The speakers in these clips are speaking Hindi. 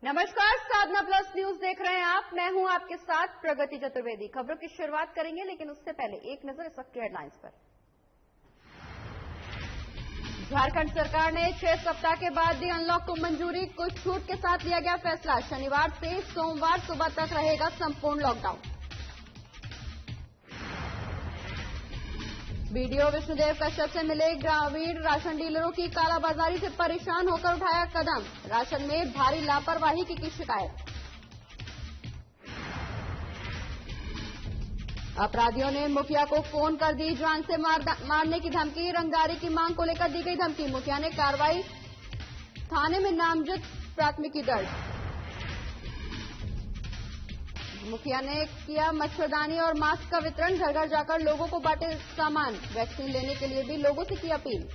नमस्कार, साधना प्लस न्यूज देख रहे हैं आप। मैं हूं आपके साथ प्रगति चतुर्वेदी। खबरों की शुरुआत करेंगे, लेकिन उससे पहले एक नजर इस वक्त की हेडलाइंस पर। झारखंड सरकार ने 6 सप्ताह के बाद दी अनलॉक को मंजूरी। कुछ छूट के साथ लिया गया फैसला। शनिवार से सोमवार सुबह तक रहेगा संपूर्ण लॉकडाउन। बीडीओ विष्णुदेव कश्यप से मिले ग्रामीण राशन डीलरों की कालाबाजारी से परेशान होकर उठाया कदम। राशन में भारी लापरवाही की शिकायत। अपराधियों ने मुखिया को फोन कर दी जान से मारने की धमकी। रंगदारी की मांग को लेकर दी गई धमकी। मुखिया ने कार्रवाई, थाने में नामजद प्राथमिकी दर्ज। मुखिया ने किया मच्छरदानी और मास्क का वितरण। घर घर जाकर लोगों को बांटे सामान। वैक्सीन लेने के लिए भी लोगों से की अपील।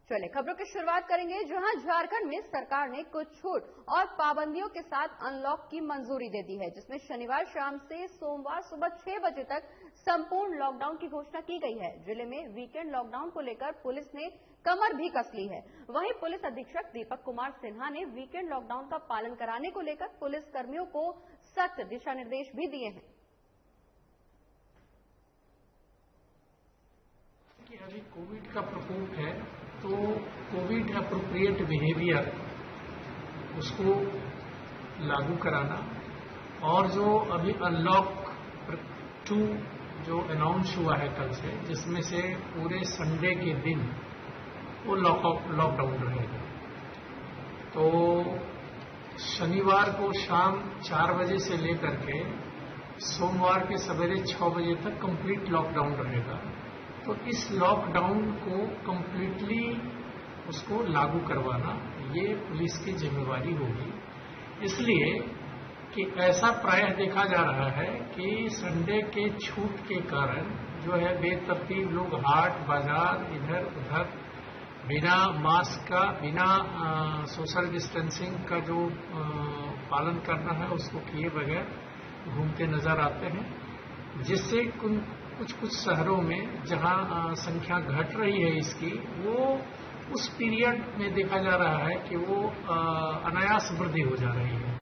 चलिए खबरों की शुरुआत करेंगे, जहां झारखंड में सरकार ने कुछ छूट और पाबंदियों के साथ अनलॉक की मंजूरी दे दी है, जिसमें शनिवार शाम से सोमवार सुबह 6 बजे तक संपूर्ण लॉकडाउन की घोषणा की गई है। जिले में वीकेंड लॉकडाउन को लेकर पुलिस ने कमर भी कस ली है। वहीं पुलिस अधीक्षक दीपक कुमार सिन्हा ने वीकेंड लॉकडाउन का पालन कराने को लेकर पुलिस कर्मियों को सख्त दिशा निर्देश भी दिए हैं। कि अभी कोविड का प्रकोप है, तो कोविड अप्रोप्रिएट बिहेवियर उसको लागू कराना, और जो अभी अनलॉक 2 जो अनाउंस हुआ है कल से, जिसमें से पूरे संडे के दिन वो लॉकडाउन रहेगा। तो शनिवार को शाम 4 बजे से लेकर के सोमवार के सवेरे 6 बजे तक कंप्लीट लॉकडाउन रहेगा। तो इस लॉकडाउन को कंप्लीटली उसको लागू करवाना ये पुलिस की जिम्मेवारी होगी। इसलिए कि ऐसा प्रायः देखा जा रहा है कि संडे के छूट के कारण जो है बेतरतीब लोग हाट बाजार इधर उधर बिना मास्क का, बिना सोशल डिस्टेंसिंग का जो पालन करना है उसको किए बगैर घूमते नजर आते हैं, जिससे कुछ शहरों में जहां संख्या घट रही है इसकी, वो उस पीरियड में देखा जा रहा है कि वो अनायास वृद्धि हो जा रही है।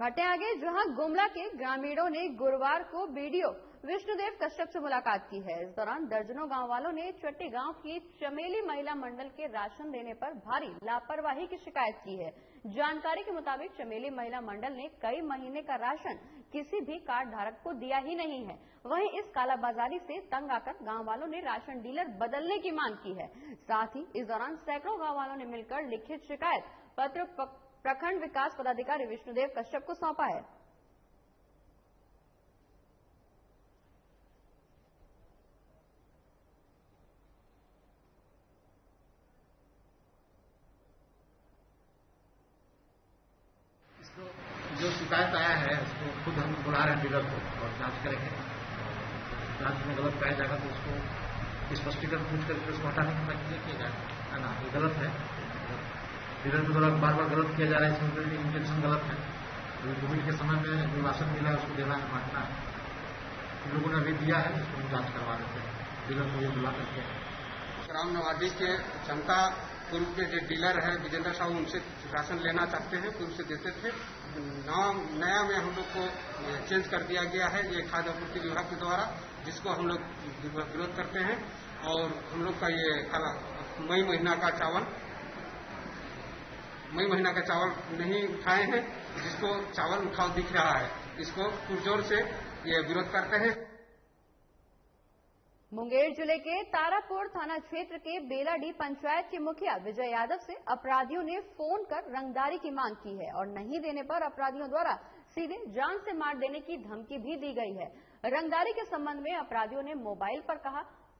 बढ़ते आगे, जहां गुमला के ग्रामीणों ने गुरुवार को बीडीओ विष्णुदेव कश्यप से मुलाकात की है। इस दौरान दर्जनों गांव वालों ने चट्टी गांव की चमेली महिला मंडल के राशन देने पर भारी लापरवाही की शिकायत की है। जानकारी के मुताबिक चमेली महिला मंडल ने कई महीने का राशन किसी भी कार्ड धारक को दिया ही नहीं है। वहीं इस कालाबाजारी से तंग आकर गांव वालों ने राशन डीलर बदलने की मांग की है। साथ ही इस दौरान सैकड़ों गांव वालों ने मिलकर लिखित शिकायत पत्र प्रखंड विकास पदाधिकारी विष्णुदेव कश्यप को सौंपा है। इसको जो शिकायत आया है उसको खुद हम बुला रहे हैं डीलर को और जांच करेंगे। जांच में गलत पाया जाएगा तो उसको स्पष्टीकरण पूछ करके उसको हटाने का प्रक्रिया किया जाएगा, है ना। ये गलत है, डीलर के द्वारा बार बार गलत किया जा रहा है, इसमें इंटेंशन गलत है। कोविड के समय में जो राशन मिला है उसको देना है, बांटना है। लोगों ने अभी दिया है, उसको हम जांच करवा देते हैं, डीलर को ये बुला करके। ग्राम नवाडी के जनता पूर्व के जो डीलर है विजेंद्र साहू, उनसे राशन लेना चाहते हैं, पूर्व से देते थे। नया में हम लोग को चेंज कर दिया गया है ये खाद्य आपूर्ति विभाग के द्वारा, जिसको हम लोग विरोध करते हैं। और हम लोग का ये मई महीना का चावल नहीं उठाए हैं, जिसको चावल उठाव दिख रहा है, इसको पुरजोर से ये विरोध करते हैं। मुंगेर जिले के तारापुर थाना क्षेत्र के बेलाडी पंचायत के मुखिया विजय यादव से अपराधियों ने फोन कर रंगदारी की मांग की है और नहीं देने पर अपराधियों द्वारा सीधे जान से मार देने की धमकी भी दी गई है। रंगदारी के संबंध में अपराधियों ने मोबाइल पर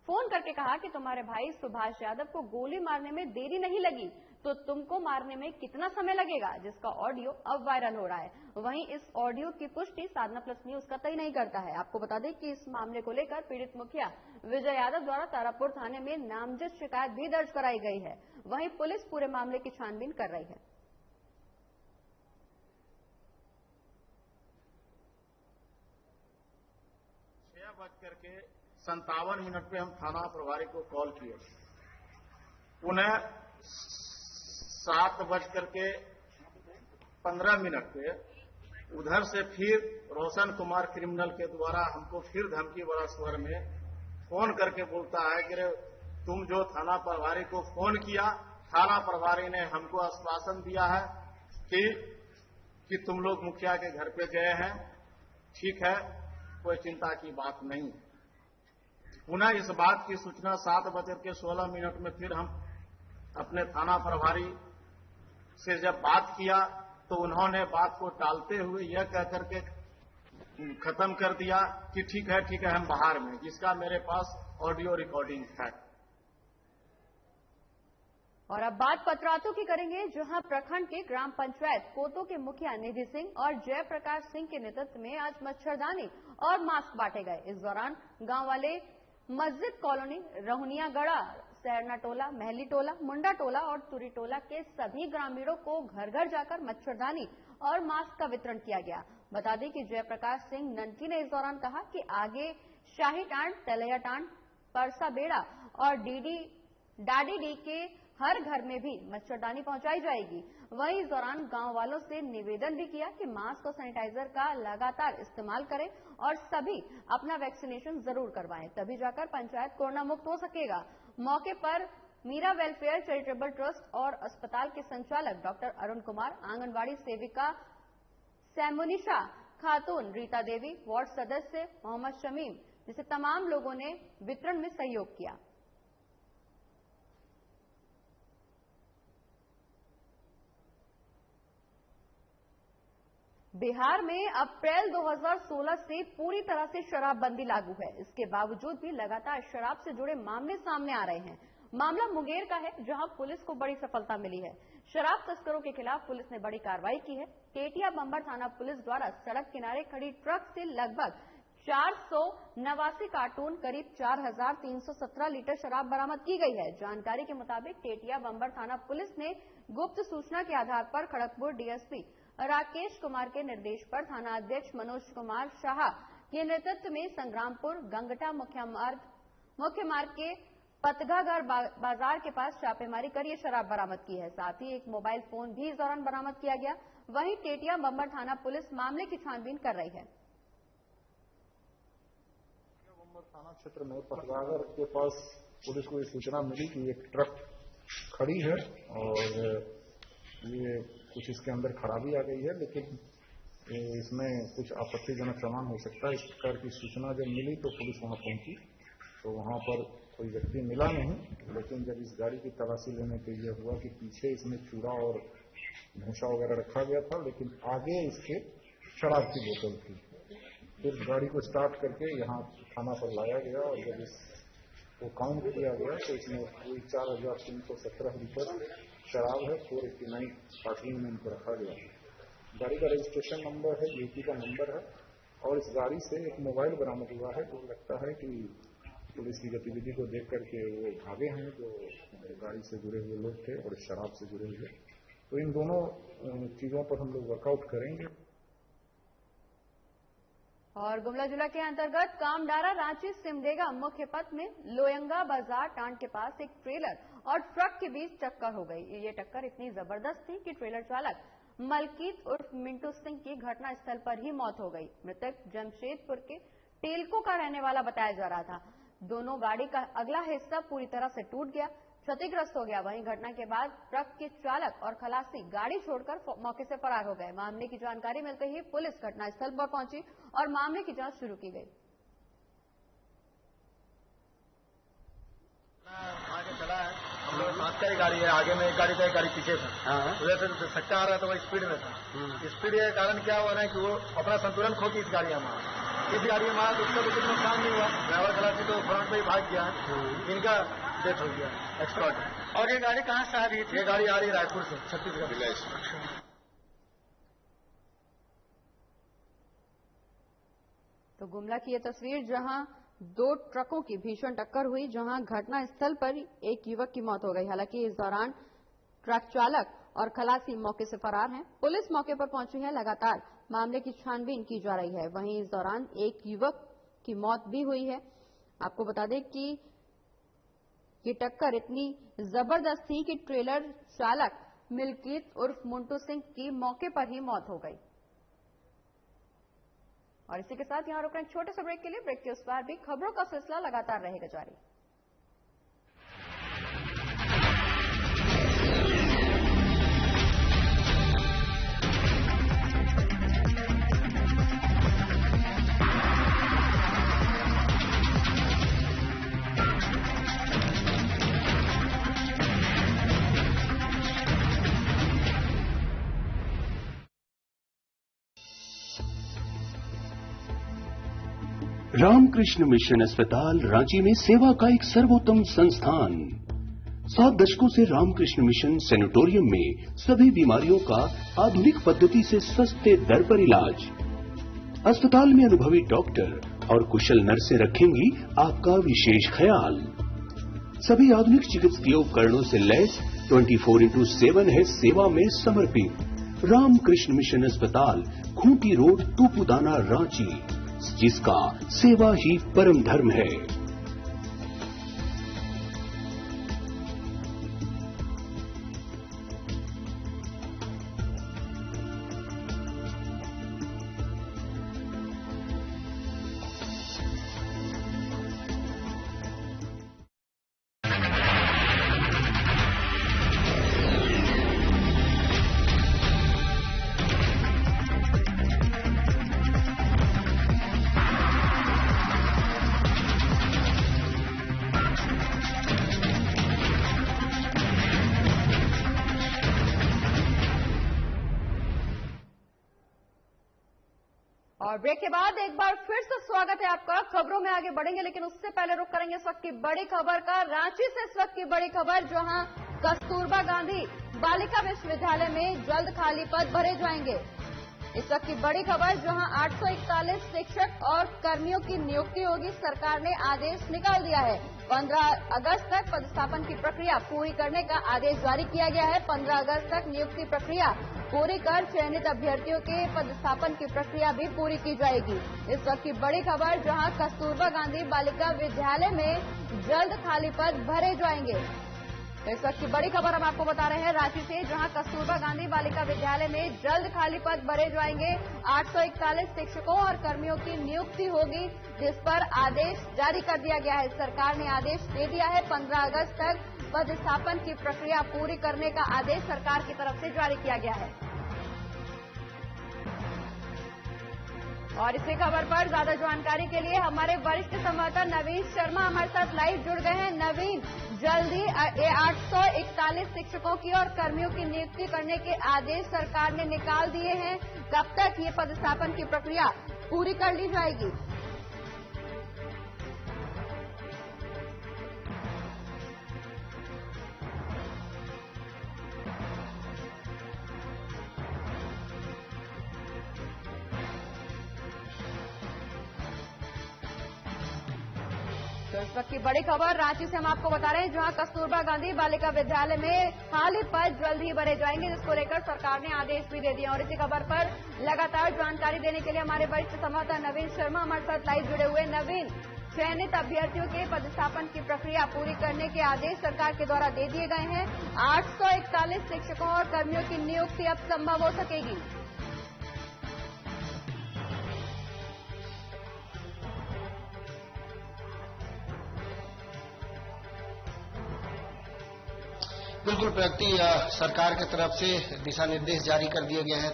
फोन करके कहा कि तुम्हारे भाई सुभाष यादव को गोली मारने में देरी नहीं लगी तो तुमको मारने में कितना समय लगेगा, जिसका ऑडियो अब वायरल हो रहा है। वहीं इस ऑडियो की पुष्टि साधना प्लस न्यूज कतई नहीं करता है। आपको बता दें कि इस मामले को लेकर पीड़ित मुखिया विजय यादव द्वारा तारापुर थाने में नामजद शिकायत भी दर्ज कराई गई है। वहीं पुलिस पूरे मामले की छानबीन कर रही है। 6:57 पे हम थाना प्रभारी को कॉल किए। उन्हें 7:15 पे उधर से फिर रोशन कुमार क्रिमिनल के द्वारा हमको फिर धमकी भरा स्वर में फोन करके बोलता है कि तुम जो थाना प्रभारी को फोन किया, थाना प्रभारी ने हमको आश्वासन दिया है कि तुम लोग मुखिया के घर पे गए हैं, ठीक है, कोई चिंता की बात नहीं। पुनः इस बात की सूचना 7:16 में फिर हम अपने थाना प्रभारी से जब बात किया तो उन्होंने बात को टालते हुए यह कहकर के खत्म कर दिया कि ठीक है हम बाहर में, जिसका मेरे पास ऑडियो रिकॉर्डिंग है। और अब बात पतरातू की करेंगे, जहां प्रखंड के ग्राम पंचायत कोतो के मुखिया निधि सिंह और जयप्रकाश सिंह के नेतृत्व में आज मच्छरदानी और मास्क बांटे गए। इस दौरान गांव वाले मस्जिद कॉलोनी, रहुनिया गड़ा, सहरना टोला, महली टोला, मुंडा टोला और तुरी टोला के सभी ग्रामीणों को घर घर जाकर मच्छरदानी और मास्क का वितरण किया गया। बता दें कि जयप्रकाश सिंह ननकी ने इस दौरान कहा कि आगे शाही टांड, तेलैया टांड, परसा बेड़ा और डाडी डी के हर घर में भी मच्छरदानी पहुंचाई जाएगी। वहीं इस दौरान गांव वालों से निवेदन भी किया कि मास्क और सैनिटाइजर का लगातार इस्तेमाल करें और सभी अपना वैक्सीनेशन जरूर करवाएं, तभी जाकर पंचायत कोरोना मुक्त हो सकेगा। मौके पर मीरा वेलफेयर चैरिटेबल ट्रस्ट और अस्पताल के संचालक डॉक्टर अरुण कुमार, आंगनबाड़ी सेविका सैमुनिशा खातून, रीता देवी, वार्ड सदस्य मोहम्मद शमीम जैसे तमाम लोगों ने वितरण में सहयोग किया। बिहार में अप्रैल 2016 से पूरी तरह से शराबबंदी लागू है। इसके बावजूद भी लगातार शराब से जुड़े मामले सामने आ रहे हैं। मामला मुंगेर का है, जहां पुलिस को बड़ी सफलता मिली है। शराब तस्करों के खिलाफ पुलिस ने बड़ी कार्रवाई की है। टेटिया बंबर थाना पुलिस द्वारा सड़क किनारे खड़ी ट्रक से लगभग 489 कार्टून करीब 4317 लीटर शराब बरामद की गई है। जानकारी के मुताबिक टेटिया बंबर थाना पुलिस ने गुप्त सूचना के आधार पर खड़गपुर डीएसपी राकेश कुमार के निर्देश पर थाना अध्यक्ष मनोज कुमार शाह के नेतृत्व में संग्रामपुर गंगटा मुख्य मार्ग के पतगागढ़ बाजार के पास छापेमारी कर ये शराब बरामद की है। साथ ही एक मोबाइल फोन भी इस दौरान बरामद किया गया। वहीं टेटिया बंबर थाना पुलिस मामले की छानबीन कर रही है। बंबर थाना क्षेत्र में पतगागढ़ के पास पुलिस को ये सूचना मिली कि एक ट्रक खड़ी है और ये कुछ इसके अंदर खराबी आ गई है, लेकिन इसमें कुछ आपत्तिजनक सामान हो सकता है। इस प्रकार की सूचना जब मिली तो पुलिस वहां पहुंची, तो वहां पर कोई व्यक्ति मिला नहीं। लेकिन जब इस गाड़ी की तलाशी लेने के लिए हुआ कि पीछे इसमें चूड़ा और भूसा वगैरह रखा गया था, लेकिन आगे इसके शराब की बोतल थी। फिर गाड़ी को स्टार्ट करके यहाँ थाना पर लाया गया और जब इसको काउंट किया गया तो इसमें कोई 4317 लीटर शराब है, 489 कार्टून में इनको रखा गया। गाड़ी का रजिस्ट्रेशन नंबर है, यूपी का नंबर है और इस गाड़ी से एक मोबाइल बरामद हुआ है जो लगता है कि पुलिस की गतिविधि को देख करके वो भागे हैं जो गाड़ी से जुड़े हुए लोग थे और शराब से जुड़े हुए। तो इन दोनों चीजों पर हम लोग वर्कआउट करेंगे। और गुमला जिला के अंतर्गत कामडारा रांची सिमडेगा मुख्य पथ में लोयंगा बाजार टांड के पास एक ट्रेलर और ट्रक के बीच टक्कर हो गई। ये टक्कर इतनी जबरदस्त थी कि ट्रेलर चालक मलकीत उर्फ मिंटू सिंह की घटनास्थल पर ही मौत हो गई। मृतक जमशेदपुर के टेलको का रहने वाला बताया जा रहा था। दोनों गाड़ी का अगला हिस्सा पूरी तरह से टूट गया, क्षतिग्रस्त हो गया। वहीं घटना के बाद ट्रक के चालक और खलासी गाड़ी छोड़कर मौके से फरार हो गए। मामले की जानकारी मिलते ही पुलिस घटनास्थल पर पहुंची और मामले की जांच शुरू की गई। आगे चला है, हम लोग साथ का ही गाड़ी है, आगे में एक गाड़ी था, एक गाड़ी पीछे था। वैसे सच्चा आ रहा था, वो स्पीड में था। स्पीड के कारण क्या हुआ है कि वो अपना संतुलन खो के इस गाड़ी में मारा। इस गाड़ी में मारा तो उसका तो कुछ नुकसान नहीं हुआ, ड्राइवर खलासी तो फ्रंट में ही भाग गया, इनका डेथ हो गया एक्सपर्ट। और ये गाड़ी कहाँ से आ रही थी? ये गाड़ी आ रही है रायपुर से, छत्तीसगढ़। तो गुमला की ये तस्वीर जहां दो ट्रकों की भीषण टक्कर हुई, जहां घटना स्थल पर एक युवक की मौत हो गई। हालांकि इस दौरान ट्रक चालक और खलासी मौके से फरार हैं। पुलिस मौके पर पहुंची है, लगातार मामले की छानबीन की जा रही है। वहीं इस दौरान एक युवक की मौत भी हुई है। आपको बता दें कि ये टक्कर इतनी जबरदस्त थी कि ट्रेलर चालक मिल्कीत उर्फ मुंटू सिंह की मौके पर ही मौत हो गई। और इसी के साथ यहां रुक रहे हैं छोटे से ब्रेक के लिए। ब्रेक के उस पार भी खबरों का सिलसिला लगातार रहेगा जारी। रामकृष्ण मिशन अस्पताल रांची में सेवा का एक सर्वोत्तम संस्थान। 7 दशकों से रामकृष्ण मिशन सैनिटोरियम में सभी बीमारियों का आधुनिक पद्धति से सस्ते दर पर इलाज। अस्पताल में अनुभवी डॉक्टर और कुशल नर्सें रखेंगी आपका विशेष ख्याल। सभी आधुनिक चिकित्सकीय उपकरणों से लैस 24/7 है सेवा में समर्पित रामकृष्ण मिशन अस्पताल, खूंटी रोड, तूपुदाना, रांची, जिसका सेवा ही परम धर्म है। और ब्रेक के बाद एक बार फिर से स्वागत है आपका। खबरों में आगे बढ़ेंगे, लेकिन उससे पहले रुक करेंगे इस वक्त की बड़ी खबर का। रांची से इस वक्त की बड़ी खबर, जहां कस्तूरबा गांधी बालिका विश्वविद्यालय में जल्द खाली पद भरे जाएंगे। इस वक्त की बड़ी खबर, जहां 841 शिक्षक और कर्मियों की नियुक्ति होगी। सरकार ने आदेश निकाल दिया है। 15 अगस्त तक पदस्थापन की प्रक्रिया पूरी करने का आदेश जारी किया गया है। 15 अगस्त तक नियुक्ति प्रक्रिया पूरी कर चयनित अभ्यर्थियों के पदस्थापन की प्रक्रिया भी पूरी की जाएगी। इस वक्त की बड़ी खबर, जहां कस्तूरबा गांधी बालिका विद्यालय में जल्द खाली पद भरे जाएंगे। इस वक्त की बड़ी खबर हम आपको बता रहे हैं रांची से, जहां कस्तूरबा गांधी बालिका विद्यालय में जल्द खाली पद भरे जाएंगे। 841 शिक्षकों और कर्मियों की नियुक्ति होगी, जिस पर आदेश जारी कर दिया गया है। सरकार ने आदेश दे दिया है। 15 अगस्त तक पदस्थापन की प्रक्रिया पूरी करने का आदेश सरकार की तरफ से जारी किया गया है। और इसी खबर पर ज्यादा जानकारी के लिए हमारे वरिष्ठ संवाददाता नवीन शर्मा हमारे साथ लाइव जुड़ गए हैं। नवीन, जल्दी 841 शिक्षकों की और कर्मियों की नियुक्ति करने के आदेश सरकार ने निकाल दिए हैं। कब तक ये पदस्थापन की प्रक्रिया पूरी कर ली जाएगी? तो इस वक्त की बड़ी खबर रांची से हम आपको बता रहे हैं, जहां कस्तूरबा गांधी बालिका विद्यालय में खाली पद जल्द ही भरे जाएंगे, जिसको लेकर सरकार ने आदेश भी दे दिया। और इसी खबर पर लगातार जानकारी देने के लिए हमारे वरिष्ठ संवाददाता नवीन शर्मा हमारे साथ लाइव जुड़े हुए। नवीन, चयनित अभ्यर्थियों के पदस्थापन की प्रक्रिया पूरी करने के आदेश सरकार के द्वारा दे दिए गए हैं। 841 शिक्षकों और कर्मियों की नियुक्ति अब संभव हो सकेगी। बिल्कुल प्रगति, सरकार की तरफ से दिशा निर्देश जारी कर दिए गए हैं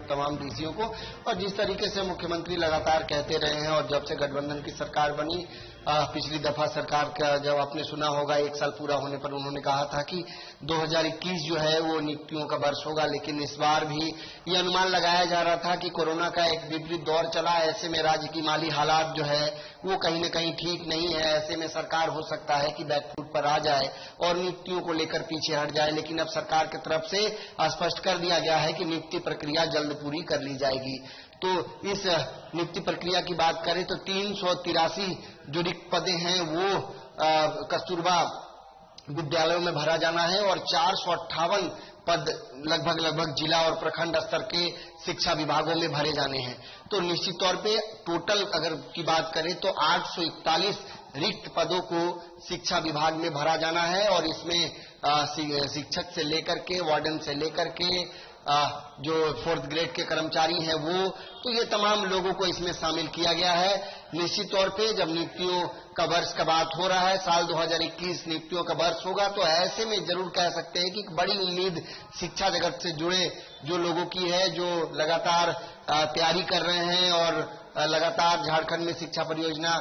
तमाम डीसीओ को। और जिस तरीके से मुख्यमंत्री लगातार कहते रहे हैं, और जब से गठबंधन की सरकार बनी, पिछली दफा सरकार का जब आपने सुना होगा 1 साल पूरा होने पर उन्होंने कहा था कि 2021 जो है वो नियुक्तियों का वर्ष होगा। लेकिन इस बार भी ये अनुमान लगाया जा रहा था कि कोरोना का एक विपरीत दौर चला, ऐसे में राज्य की माली हालात जो है वो कहीं न कहीं ठीक नहीं है। ऐसे में सरकार हो सकता है कि बैकफुट पर आ जाए और नियुक्तियों को लेकर पीछे हट जाए। लेकिन अब सरकार की तरफ से स्पष्ट कर दिया गया है कि नियुक्ति प्रक्रिया जल्द पूरी कर ली जाएगी। तो इस नियुक्ति प्रक्रिया की बात करें तो 383 जो रिक्त पदे हैं वो कस्तूरबा विद्यालयों में भरा जाना है और 458 पद लगभग जिला और प्रखंड स्तर के शिक्षा विभागों में भरे जाने हैं। तो निश्चित तौर पे टोटल अगर की बात करें तो 841 रिक्त पदों को शिक्षा विभाग में भरा जाना है और इसमें शिक्षक से लेकर के वार्डन से लेकर के जो 4th ग्रेड के कर्मचारी हैं वो, तो ये तमाम लोगों को इसमें शामिल किया गया है। निश्चित तौर पे जब नियुक्तियों का वर्ष का बात हो रहा है, साल 2021 नियुक्तियों का वर्ष होगा, तो ऐसे में जरूर कह सकते हैं कि बड़ी उम्मीद शिक्षा जगत से जुड़े जो लोगों की है, जो लगातार तैयारी कर रहे हैं और लगातार झारखंड में शिक्षा परियोजना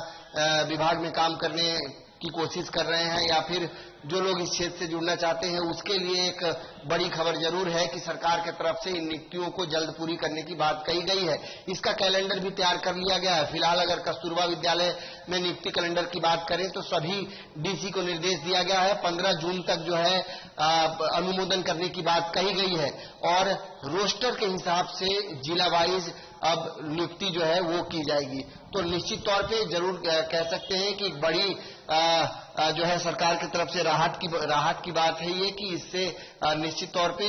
विभाग में काम करने की कोशिश कर रहे हैं, या फिर जो लोग इस क्षेत्र से जुड़ना चाहते हैं, उसके लिए एक बड़ी खबर जरूर है कि सरकार की तरफ से इन नियुक्तियों को जल्द पूरी करने की बात कही गई है। इसका कैलेंडर भी तैयार कर लिया गया है। फिलहाल अगर कस्तूरबा विद्यालय में नियुक्ति कैलेंडर की बात करें तो सभी डीसी को निर्देश दिया गया है 15 जून तक जो है अनुमोदन करने की बात कही गई है और रोस्टर के हिसाब से जिला वाइज अब नियुक्ति जो है वो की जाएगी। तो निश्चित तौर पे जरूर कह सकते हैं कि बड़ी जो है सरकार की तरफ से राहत की बात है ये कि इससे निश्चित तौर पे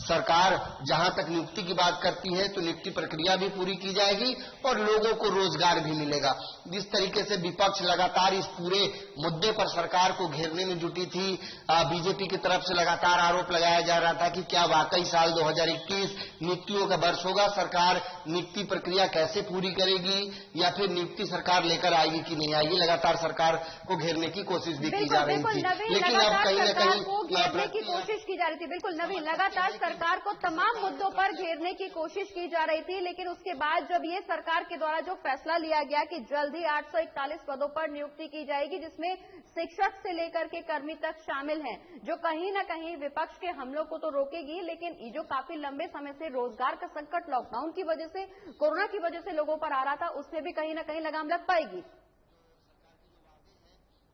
सरकार जहां तक नियुक्ति की बात करती है तो नियुक्ति प्रक्रिया भी पूरी की जाएगी और लोगों को रोजगार भी मिलेगा। जिस तरीके से विपक्ष लगातार इस पूरे मुद्दे पर सरकार को घेरने में जुटी थी, बीजेपी की तरफ से लगातार आरोप लगाया जा रहा था कि क्या वाकई साल 2021 नियुक्तियों का वर्ष होगा, सरकार नियुक्ति प्रक्रिया कैसे पूरी करेगी या फिर नियुक्ति सरकार लेकर आएगी कि नहीं आएगी। लगातार सरकार को घेरने की कोशिश भी की जा रही थी, लेकिन अब कहीं न कहीं घेरने की कोशिश की जा रही थी। बिल्कुल नवीन, लगातार सरकार को तमाम मुद्दों पर घेरने की कोशिश की जा रही थी, लेकिन उसके बाद जब ये सरकार के द्वारा जो फैसला लिया गया कि जल्द ही 841 पदों पर नियुक्ति की जाएगी, जिसमें शिक्षक से लेकर के कर्मी तक शामिल हैं, जो कहीं न कहीं विपक्ष के हमलों को तो रोकेगी, लेकिन ये जो काफी लंबे समय से रोजगार का संकट लॉकडाउन की वजह से, कोरोना की वजह से लोगों पर आ रहा था, उसमें भी कहीं न कहीं लगाम लग पाएगी।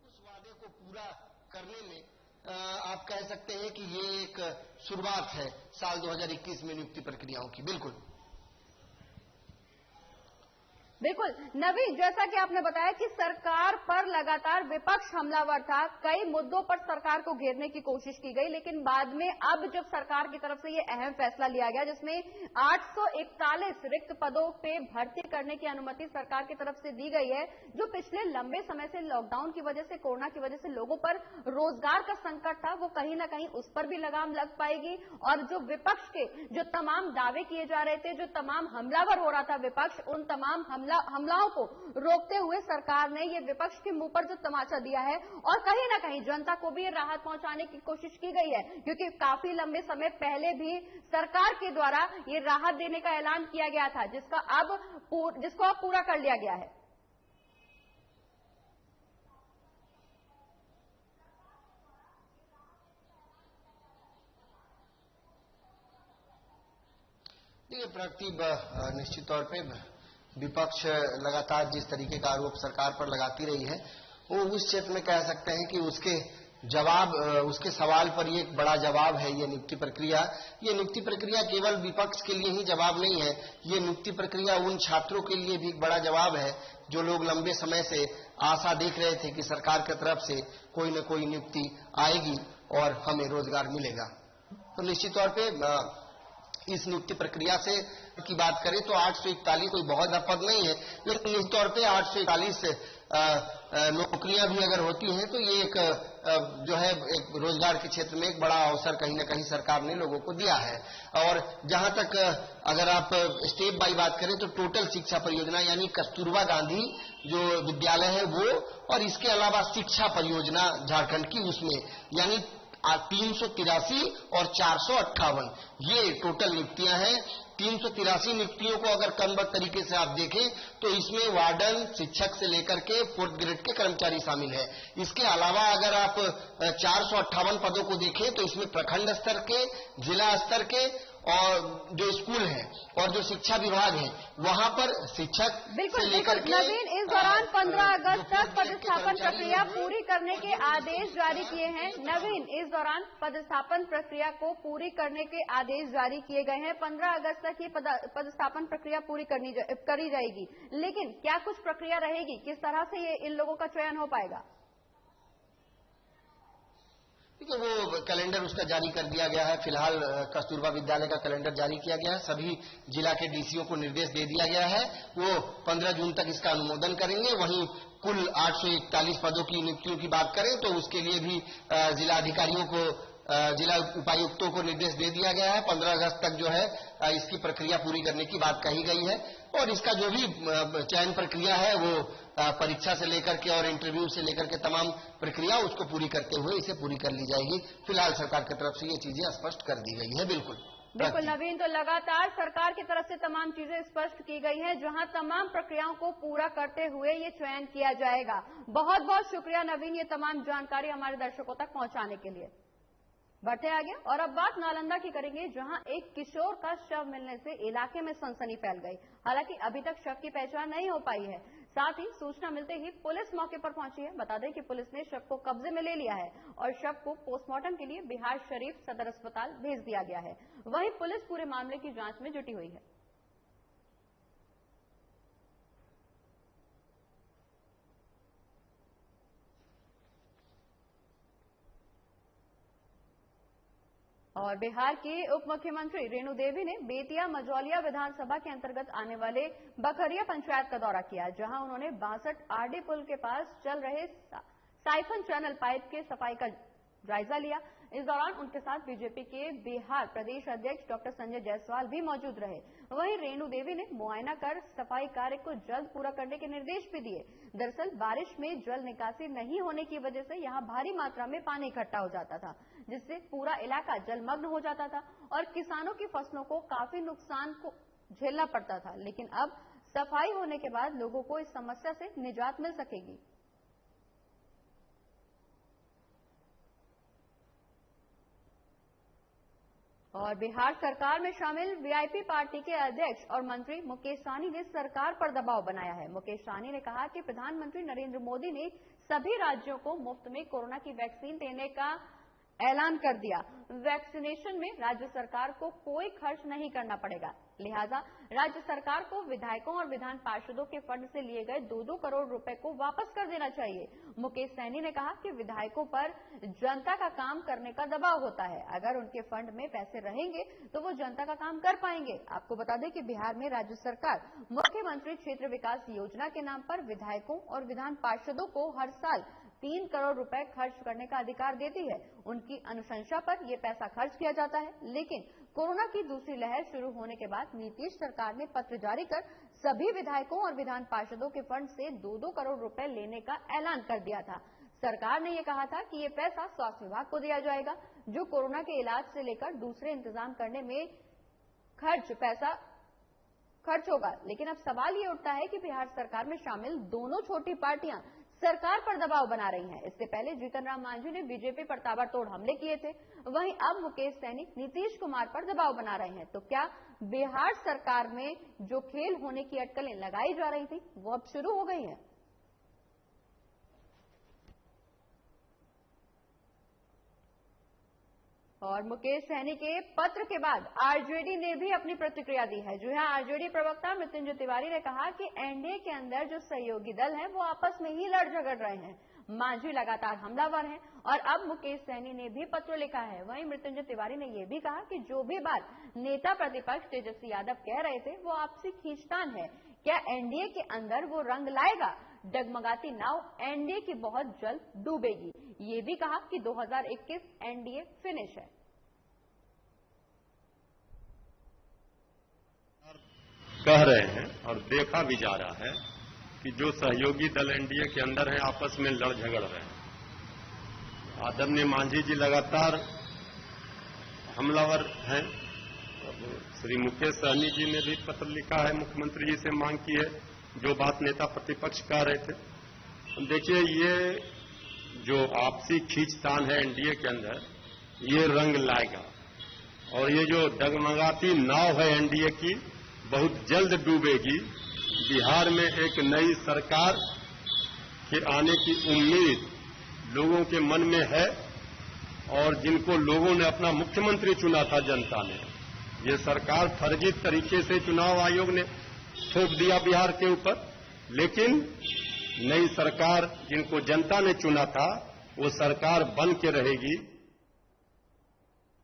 उस वादे को पूरा करने में आप कह सकते हैं कि ये एक शुरुआत है साल 2021 में नियुक्ति प्रक्रियाओं की। बिल्कुल नवीन, जैसा कि आपने बताया कि सरकार पर लगातार विपक्ष हमलावर था, कई मुद्दों पर सरकार को घेरने की कोशिश की गई, लेकिन बाद में अब जब सरकार की तरफ से ये अहम फैसला लिया गया जिसमें 841 रिक्त पदों पे भर्ती करने की अनुमति सरकार की तरफ से दी गई है, जो पिछले लंबे समय से लॉकडाउन की वजह से, कोरोना की वजह से लोगों पर रोजगार का संकट था, वो कहीं न कहीं उस पर भी लगाम लग पाएगी। और जो विपक्ष के जो तमाम दावे किए जा रहे थे, जो तमाम हमलावर हो रहा था विपक्ष, उन तमाम हमलाओं को रोकते हुए सरकार ने ये विपक्ष के मुंह पर जो तमाचा दिया है और कहीं ना कहीं जनता को भी राहत पहुंचाने की कोशिश की गई है, क्योंकि काफी लंबे समय पहले भी सरकार के द्वारा ये राहत देने का ऐलान किया गया था, जिसको अब पूरा कर लिया गया है। देखिए प्रगति, निश्चित तौर पे विपक्ष लगातार जिस तरीके का आरोप सरकार पर लगाती रही है, वो उस क्षेत्र में कह सकते हैं कि उसके सवाल पर ये एक बड़ा जवाब है ये नियुक्ति प्रक्रिया। ये नियुक्ति प्रक्रिया केवल विपक्ष के लिए ही जवाब नहीं है, ये नियुक्ति प्रक्रिया उन छात्रों के लिए भी एक बड़ा जवाब है जो लोग लंबे समय से आशा देख रहे थे कि सरकार की तरफ से कोई न कोई नियुक्ति आएगी और हमें रोजगार मिलेगा। तो निश्चित तौर पे इस नियुक्ति प्रक्रिया से की बात करें तो 841 कोई बहुत पद नहीं है, लेकिन निश्चित तौर पे 841 नौकरियां भी अगर होती हैं तो ये एक जो है एक रोजगार के क्षेत्र में एक बड़ा अवसर कहीं ना कहीं सरकार ने लोगों को दिया है। और जहां तक अगर आप स्टेप बाय बात करें तो टोटल शिक्षा परियोजना यानी कस्तूरबा गांधी जो विद्यालय है वो, और इसके अलावा शिक्षा परियोजना झारखंड की उसमें यानी 383 और 458 ये टोटल नियुक्तियां हैं। 383 नियुक्तियों को अगर क्रमबद्ध तरीके से आप देखें तो इसमें वार्डन, शिक्षक से लेकर के 4th ग्रेड के कर्मचारी शामिल है। इसके अलावा अगर आप 458 पदों को देखें तो इसमें प्रखंड स्तर के, जिला स्तर के और जो स्कूल है और जो शिक्षा विभाग है वहां पर शिक्षक से लेकर के नवीन, इस दौरान 15 अगस्त तक पदस्थापन प्रक्रिया पूरी करने के आदेश जारी किए हैं। नवीन, इस दौरान पदस्थापन प्रक्रिया को पूरी करने के आदेश जारी किए गए हैं। 15 अगस्त तक ये पदस्थापन प्रक्रिया पूरी करी जाएगी, लेकिन क्या कुछ प्रक्रिया रहेगी? किस तरह से ये इन लोगों का चयन हो पाएगा? देखिए, वो कैलेंडर उसका जारी कर दिया गया है। फिलहाल कस्तूरबा विद्यालय का कैलेंडर जारी किया गया है। सभी जिला के डीसीओ को निर्देश दे दिया गया है, वो 15 जून तक इसका अनुमोदन करेंगे। वहीं कुल 841 पदों की नियुक्तियों की बात करें तो उसके लिए भी जिला अधिकारियों को, जिला उपायुक्तों को निर्देश दे दिया गया है। 15 अगस्त तक जो है इसकी प्रक्रिया पूरी करने की बात कही गई है और इसका जो भी चयन प्रक्रिया है वो परीक्षा से लेकर के और इंटरव्यू से लेकर के तमाम प्रक्रिया उसको पूरी करते हुए इसे पूरी कर ली जाएगी। फिलहाल सरकार की तरफ से ये चीजें स्पष्ट कर दी गई है। बिल्कुल नवीन, तो लगातार सरकार की तरफ से तमाम चीजें स्पष्ट की गई हैं, जहां तमाम प्रक्रियाओं को पूरा करते हुए ये चयन किया जाएगा। बहुत बहुत शुक्रिया नवीन, ये तमाम जानकारी हमारे दर्शकों तक पहुंचाने के लिए। बढ़ते आगे और अब बात नालंदा की करेंगे, जहां एक किशोर का शव मिलने से इलाके में सनसनी फैल गई। हालांकि अभी तक शव की पहचान नहीं हो पाई है। साथ ही सूचना मिलते ही पुलिस मौके पर पहुंची है। बता दें कि पुलिस ने शव को कब्जे में ले लिया है और शव को पोस्टमार्टम के लिए बिहार शरीफ सदर अस्पताल भेज दिया गया है। वहीं पुलिस पूरे मामले की जांच में जुटी हुई है। और बिहार की उप मुख्यमंत्री रेणु देवी ने बेतिया मझौलिया विधानसभा के अंतर्गत आने वाले बखरिया पंचायत का दौरा किया, जहां उन्होंने 62 आरडी पुल के पास चल रहे साइफन चैनल पाइप के सफाई का जायजा लिया। इस दौरान उनके साथ बीजेपी के बिहार प्रदेश अध्यक्ष डॉक्टर संजय जायसवाल भी मौजूद रहे। वहीं रेणु देवी ने मुआयना कर सफाई कार्य को जल्द पूरा करने के निर्देश भी दिए। दरअसल बारिश में जल निकासी नहीं होने की वजह से यहां भारी मात्रा में पानी इकट्ठा हो जाता था, जिससे पूरा इलाका जलमग्न हो जाता था और किसानों की फसलों को काफी नुकसान को झेलना पड़ता था। लेकिन अब सफाई होने के बाद लोगों को इस समस्या से निजात मिल सकेगी। और बिहार सरकार में शामिल वीआईपी पार्टी के अध्यक्ष और मंत्री मुकेश सहनी ने सरकार पर दबाव बनाया है। मुकेश सहनी ने कहा कि प्रधानमंत्री नरेंद्र मोदी ने सभी राज्यों को मुफ्त में कोरोना की वैक्सीन देने का ऐलान कर दिया। वैक्सीनेशन में राज्य सरकार को कोई खर्च नहीं करना पड़ेगा, लिहाजा राज्य सरकार को विधायकों और विधान पार्षदों के फंड से लिए गए 2-2 करोड़ रुपए को वापस कर देना चाहिए। मुकेश सहनी ने कहा कि विधायकों पर जनता का काम करने का दबाव होता है, अगर उनके फंड में पैसे रहेंगे तो वो जनता का काम कर पाएंगे। आपको बता दें कि बिहार में राज्य सरकार मुख्यमंत्री क्षेत्र विकास योजना के नाम पर विधायकों और विधान पार्षदों को हर साल 3 करोड़ रुपए खर्च करने का अधिकार देती है। उनकी अनुशंसा पर यह पैसा खर्च किया जाता है, लेकिन कोरोना की दूसरी लहर शुरू होने के बाद नीतीश सरकार ने पत्र जारी कर सभी विधायकों और विधान पार्षदों के फंड से 2-2 करोड़ रुपए लेने का ऐलान कर दिया था। सरकार ने यह कहा था कि ये पैसा स्वास्थ्य विभाग को दिया जाएगा, जो कोरोना के इलाज से लेकर दूसरे इंतजाम करने में खर्च होगा। लेकिन अब सवाल ये उठता है कि बिहार सरकार में शामिल दोनों छोटी पार्टियां सरकार पर दबाव बना रही हैं। इससे पहले जीतन राम मांझी ने बीजेपी पर ताबड़तोड़ हमले किए थे, वहीं अब मुकेश सहनी नीतीश कुमार पर दबाव बना रहे हैं। तो क्या बिहार सरकार में जो खेल होने की अटकलें लगाई जा रही थी वो अब शुरू हो गई है? और मुकेश सहनी के पत्र के बाद आरजेडी ने भी अपनी प्रतिक्रिया दी है। जो है आरजेडी प्रवक्ता मृत्युंजय तिवारी ने कहा कि एनडीए के अंदर जो सहयोगी दल हैं वो आपस में ही लड़ झगड़ रहे हैं। मांझी लगातार हमलावर हैं और अब मुकेश सहनी ने भी पत्र लिखा है। वहीं मृत्युंजय तिवारी ने यह भी कहा कि जो भी बात नेता प्रतिपक्ष तेजस्वी यादव कह रहे थे वो आपसी खींचतान है। क्या एनडीए के अंदर वो रंग लाएगा? डगमगाती नाव एनडीए की बहुत जल्द डूबेगी। ये भी कहा कि 2021 एनडीए फिनिश है। कह रहे हैं और देखा भी जा रहा है कि जो सहयोगी दल एनडीए के अंदर हैं आपस में लड़ झगड़ रहे हैं। आदरणीय मांझी जी लगातार हमलावर हैं। श्री मुकेश सहनी जी ने भी पत्र लिखा है, मुख्यमंत्री जी से मांग की है, जो बात नेता प्रतिपक्ष कह रहे थे। देखिए, ये जो आपसी खींचतान है एनडीए के अंदर, ये रंग लाएगा और ये जो डगमगाती नाव है एनडीए की बहुत जल्द डूबेगी। बिहार में एक नई सरकार के आने की उम्मीद लोगों के मन में है और जिनको लोगों ने अपना मुख्यमंत्री चुना था जनता ने, ये सरकार फर्जी तरीके से चुनाव आयोग ने थोप दिया बिहार के ऊपर। लेकिन नई सरकार जिनको जनता ने चुना था वो सरकार बन के रहेगी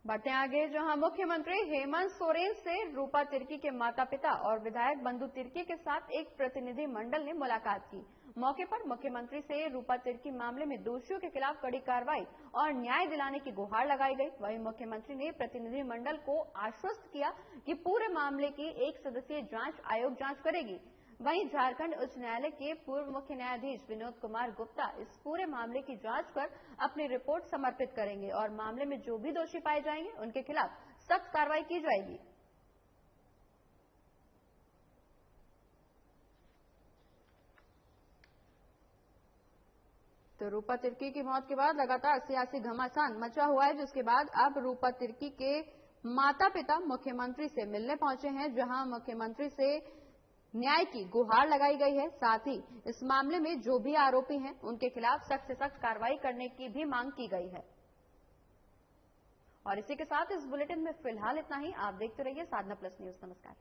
बढ़ते आगे, जहां मुख्यमंत्री हेमंत सोरेन से रूपा तिर्की के माता पिता और विधायक बंधु तिर्की के साथ एक प्रतिनिधि मंडल ने मुलाकात की। मौके पर मुख्यमंत्री से रूपा तिर्की मामले में दोषियों के खिलाफ कड़ी कार्रवाई और न्याय दिलाने की गुहार लगाई गई। वहीं मुख्यमंत्री ने प्रतिनिधि मंडल को आश्वस्त किया कि पूरे मामले की एक सदस्यीय जांच आयोग जांच करेगी। वहीं झारखंड उच्च न्यायालय के पूर्व मुख्य न्यायाधीश विनोद कुमार गुप्ता इस पूरे मामले की जांच कर अपनी रिपोर्ट समर्पित करेंगे और मामले में जो भी दोषी पाए जाएंगे उनके खिलाफ सख्त कार्रवाई की जाएगी। तो रूपा तिर्की की मौत के बाद लगातार सियासी घमासान मचा हुआ है, जिसके बाद अब रूपा तिर्की के माता पिता मुख्यमंत्री से मिलने पहुंचे हैं, जहां मुख्यमंत्री से न्याय की गुहार लगाई गई है। साथ ही इस मामले में जो भी आरोपी हैं उनके खिलाफ सख्त से सख्त कार्रवाई करने की भी मांग की गई है। और इसी के साथ इस बुलेटिन में फिलहाल इतना ही। आप देखते रहिए साधना प्लस न्यूज। नमस्कार।